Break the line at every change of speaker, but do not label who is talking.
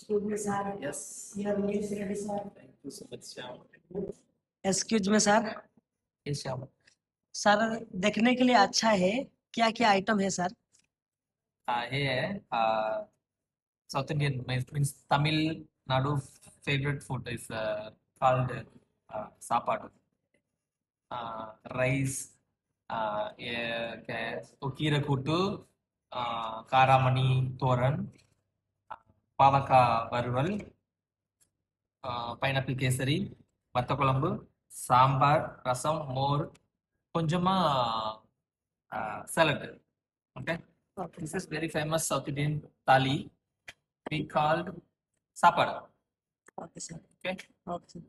Excuse me, sir.
Yes.
You have news ready, sir.
Thank you so much, Shyam.
Excuse me, sir.
Yes, Shyam.
Sir देखने के लिए अच्छा है, क्या क्या आइटम है sir?
Here, South Indian means Tamil Nadu favorite food is called sapadu. Rice, கீரை கூட்டு, காராமணி தோரன், பாவக்காய் வறுவல், பைனாப்பிள் கேசரி, வத்த குழம்பு, சாம்பார், ரசம், மோர், கொஞ்சமா salad. Okay, this is very famous South Indian thali. We called sapadu.
Okay, sir.
Okay.
Okay, sir.